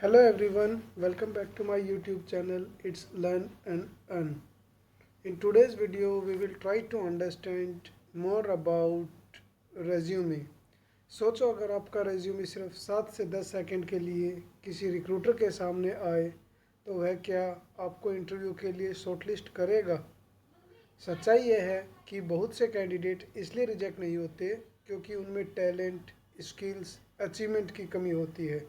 Hello everyone, welcome back to my YouTube channel. It's Learn and Earn. In today's video, we will try to understand more about resume. सोचो अगर आपका resume सिर्फ 7 से 10 second के लिए किसी recruiter के सामने आए तो वह क्या आपको इंटरव्यू के लिए शॉर्टलिस्ट करेगा? सच्चाई यह है कि बहुत से कैंडिडेट इसलिए रिजेक्ट नहीं होते क्योंकि उनमें टैलेंट, स्किल्स, अचीवमेंट की कमी होती है,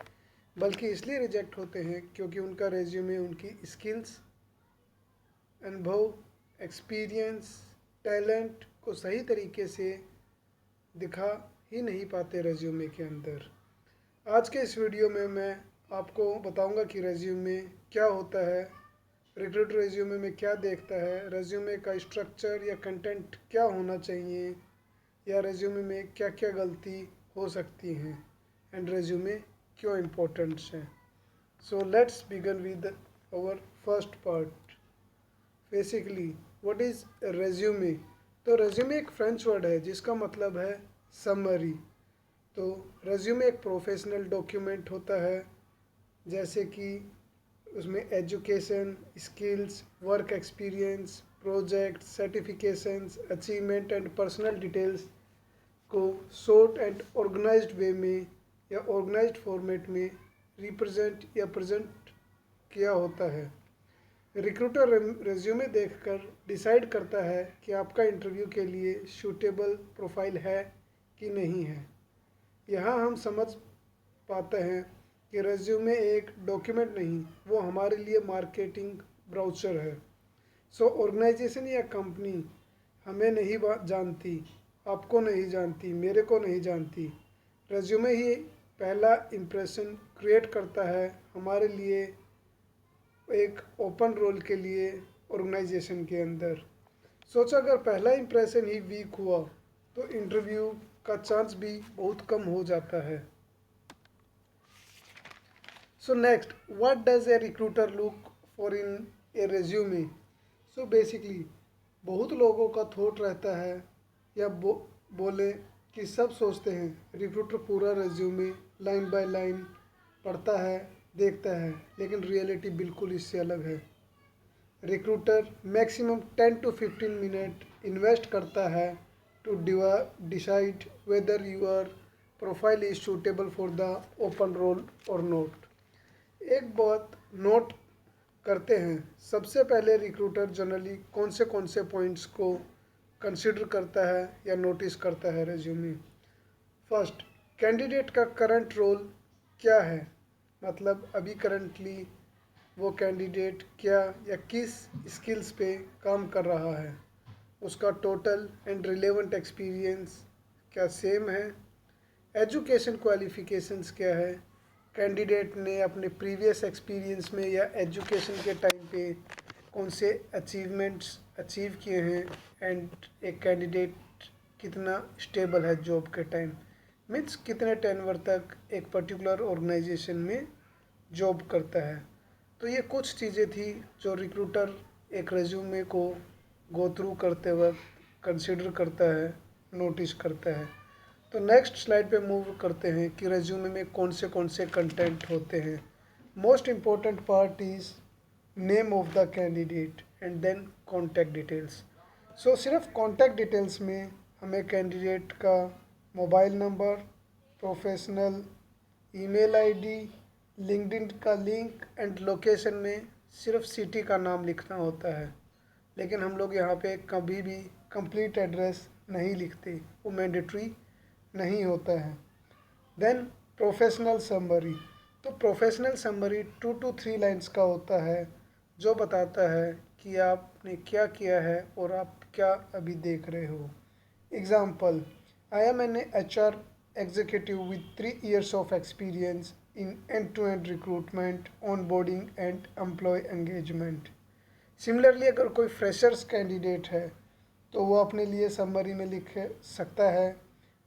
बल्कि इसलिए रिजेक्ट होते हैं क्योंकि उनका रेज्यूमे उनकी स्किल्स, अनुभव, एक्सपीरियंस, टैलेंट को सही तरीके से दिखा ही नहीं पाते रेज्यूमे के अंदर। आज के इस वीडियो में मैं आपको बताऊंगा कि रेज्यूमे क्या होता है, रिक्रूटर रेज्यूमे में क्या देखता है, रेज्यूमे का स्ट्रक्चर या कंटेंट क्या होना चाहिए, या रेज्यूमे में क्या क्या गलती हो सकती हैं, एंड रेज्यूमे क्यों इम्पोर्टेंट है। So let's begin with our first part. Basically what is resume? तो रेज्यूमे एक फ्रेंच वर्ड है जिसका मतलब है समरी। तो रेज्यूमे एक प्रोफेशनल डॉक्यूमेंट होता है, जैसे कि उसमें education, skills, work experience, project, certifications, achievement and personal details को शॉर्ट एंड ऑर्गेनाइज्ड वे में या ऑर्गेनाइज्ड फॉर्मेट में रिप्रेजेंट या प्रेजेंट किया होता है। रिक्रूटर रेज्यूमे देखकर डिसाइड करता है कि आपका इंटरव्यू के लिए सूटेबल प्रोफाइल है कि नहीं है। यहाँ हम समझ पाते हैं कि रेज्यूमे एक डॉक्यूमेंट नहीं, वो हमारे लिए मार्केटिंग ब्राउचर है। सो ऑर्गेनाइजेशन या कंपनी हमें नहीं जानती, आपको नहीं जानती, मेरे को नहीं जानती। रेज्यूमे ही पहला इम्प्रेशन क्रिएट करता है हमारे लिए एक ओपन रोल के लिए ऑर्गेनाइजेशन के अंदर। सोचो अगर पहला इम्प्रेशन ही वीक हुआ तो इंटरव्यू का चांस भी बहुत कम हो जाता है। So next, what does a recruiter look for in A resume? So basically बहुत लोगों का थॉट रहता है या बोले कि सब सोचते हैं रिक्रूटर पूरा रेज्यूमे लाइन बाय लाइन पढ़ता है, देखता है, लेकिन रियलिटी बिल्कुल इससे अलग है। Recruiter maximum 10 to 15 minute invest करता है to decide whether your profile is suitable for the open role और नॉट। एक बात नोट करते हैं, सबसे पहले रिक्रूटर जनरली कौन से पॉइंट्स को कंसिडर करता है या नोटिस करता है रेज्यूमे। फर्स्ट, कैंडिडेट का करंट रोल क्या है, मतलब अभी करंटली वो कैंडिडेट क्या या किस स्किल्स पे काम कर रहा है, उसका टोटल एंड रिलेवेंट एक्सपीरियंस क्या सेम है, एजुकेशन क्वालिफिकेशंस क्या है, कैंडिडेट ने अपने प्रीवियस एक्सपीरियंस में या एजुकेशन के टाइम पे कौन से अचीवमेंट्स अचीव किए हैं, एंड एक कैंडिडेट कितना स्टेबल है जॉब के टाइम, मीन्स कितने टेनवर तक एक पर्टिकुलर ऑर्गेनाइजेशन में जॉब करता है। तो ये कुछ चीज़ें थी जो रिक्रूटर एक रेज्यूमे को गो थ्रू करते वक्त कंसिडर करता है, नोटिस करता है। तो नेक्स्ट स्लाइड पे मूव करते हैं कि रेज्यूमे में कौन से कंटेंट होते हैं। Most important part is name of the candidate and then contact details. So सिर्फ कॉन्टैक्ट डिटेल्स में हमें कैंडिडेट का mobile number, professional email ID, LinkedIn का लिंक एंड लोकेशन में सिर्फ सिटी का नाम लिखना होता है, लेकिन हम लोग यहाँ पे कभी भी कंप्लीट एड्रेस नहीं लिखते, वो मैंडेटरी नहीं होता है। Then professional summary. तो प्रोफेशनल समरी 2 to 3 लाइन्स का होता है, जो बताता है कि आपने क्या किया है और आप क्या अभी देख रहे हो। Example, I am an HR executive with 3 years of experience in end-to-end recruitment, onboarding and employee engagement. Similarly अगर कोई फ्रेशर्स कैंडिडेट है तो वो अपने लिए समरी में लिख सकता है,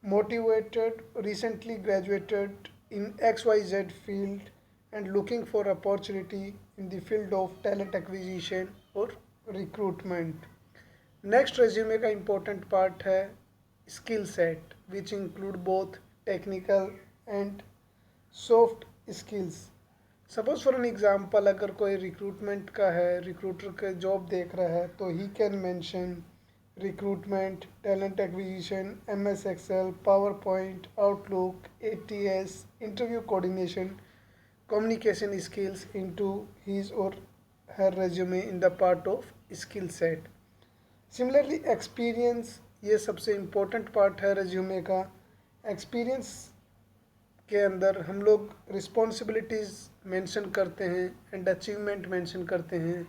motivated, recently graduated in XYZ field and looking for opportunity in the field of talent acquisition और रिक्रूटमेंट। नेक्स्ट रेज्यूमे का इम्पोर्टेंट पार्ट है skill set, which include both technical and soft skills. Suppose for an example, अगर कोई recruitment का है, recruiter का job देख रहा है, तो he can mention recruitment, talent acquisition, MS Excel, PowerPoint, Outlook, ATS, interview coordination, communication skills into his or her resume in the part of skill set. Similarly, experience ये सबसे important part है resume का। Experience के अंदर हम लोग responsibilities mention करते हैं एंड अचीवमेंट मेंशन करते हैं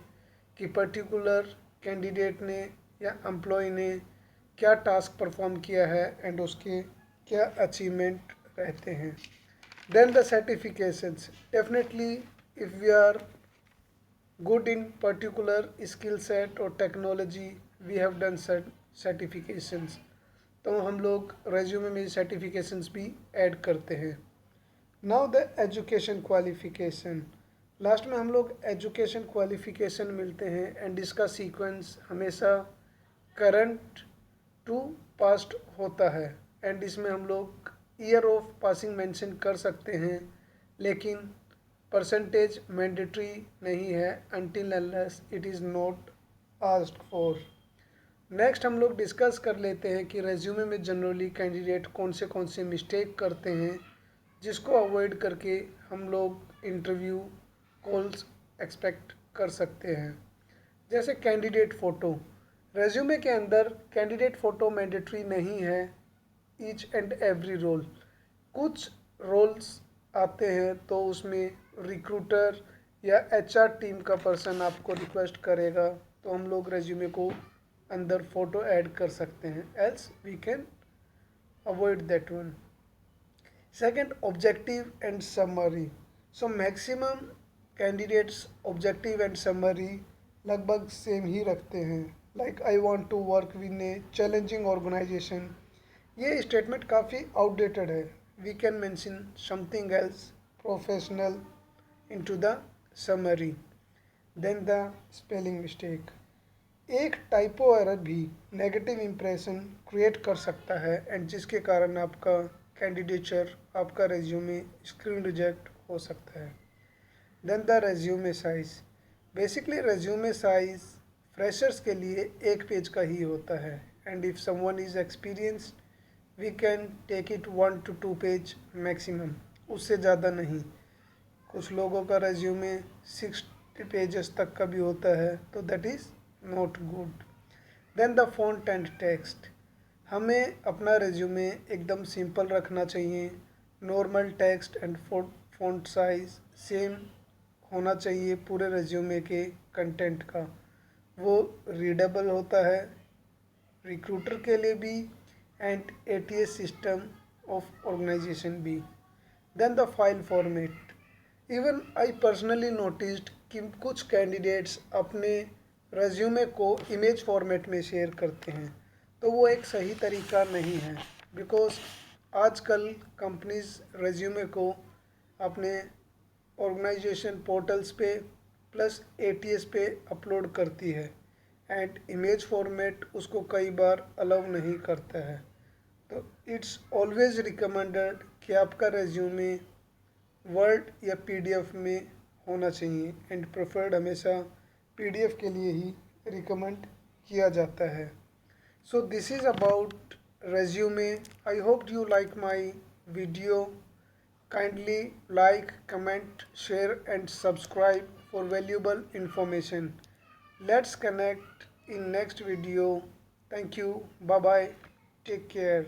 कि पर्टिकुलर कैंडिडेट ने या एम्प्लॉय ने क्या टास्क परफॉर्म किया है एंड उसके क्या अचीवमेंट रहते हैं। Then the certifications. Definitely, if we are good in particular skill set or technology, we have done certifications. तो हम लोग रेज्यूमे में सर्टिफिकेशंस भी ऐड करते हैं। Now the education qualification. Last में हम लोग एजुकेशन क्वालिफिकेशन मिलते हैं एंड इसका सीक्वेंस हमेशा करंट टू पास्ट होता है एंड इसमें हम लोग ईयर ऑफ पासिंग मेंशन कर सकते हैं, लेकिन परसेंटेज मैंडेटरी नहीं है until unless it is not asked for. Next हम लोग डिस्कस कर लेते हैं कि रेज्यूमे में जनरली कैंडिडेट कौन से मिस्टेक करते हैं जिसको अवॉइड करके हम लोग इंटरव्यू कॉल्स एक्सपेक्ट कर सकते हैं। जैसे कैंडिडेट फ़ोटो, रेज्यूमे के अंदर कैंडिडेट फ़ोटो मैंडेटरी नहीं है ईच एंड एवरी रोल। कुछ रोल्स आते हैं तो उसमें रिक्रूटर या एचआर टीम का पर्सन आपको रिक्वेस्ट करेगा तो हम लोग रेज्यूमे को अंदर फ़ोटो ऐड कर सकते हैं, else we can avoid that one. Second, objective and summary. So maximum candidates objective and summary लगभग सेम ही रखते हैं, like I want to work in a challenging organisation. ये स्टेटमेंट काफ़ी आउटडेटेड है। We can mention something else professional into the summary. Then the spelling mistake. एक typo error भी negative impression create कर सकता है एंड जिसके कारण आपका कैंडिडेचर, आपका रेज्यूमे स्क्रीन रिजेक्ट हो सकता है। Then the resume size. Basically resume size freshers के लिए एक पेज का ही होता है and if someone is experienced we can take it 1 to 2 page maximum, उससे ज़्यादा नहीं। कुछ लोगों का रेज्यूमे 60 पेजेस तक का भी होता है, तो that is not good. Then the font and text. हमें अपना रेज्यूमे एकदम सिंपल रखना चाहिए। Normal text and font size same होना चाहिए पूरे रेज्यूमे के कंटेंट का। वो रीडेबल होता है रिक्रूटर के लिए भी and ATS system of organisation भी। Then the file format. Even I personally noticed कि कुछ कैंडिडेट्स अपने रेज्यूमे को इमेज फॉर्मेट में शेयर करते हैं, तो वो एक सही तरीका नहीं है, बिकॉज आजकल कंपनीज रेज्यूमे को अपने ऑर्गेनाइजेशन पोर्टल्स पे प्लस एटीएस पे अपलोड करती है एंड इमेज फॉर्मेट उसको कई बार अलाउ नहीं करता है। तो इट्स ऑलवेज रिकमेंडेड कि आपका रेज्यूमे वर्ड या पीडीएफ में होना चाहिए एंड प्रेफर्ड हमेशा पीडीएफ के लिए ही रिकमेंड किया जाता है। So this is about resume. I hope you like my video. Kindly like, comment, share and subscribe for valuable information. Let's connect in next video. Thank you. Bye bye. Take care.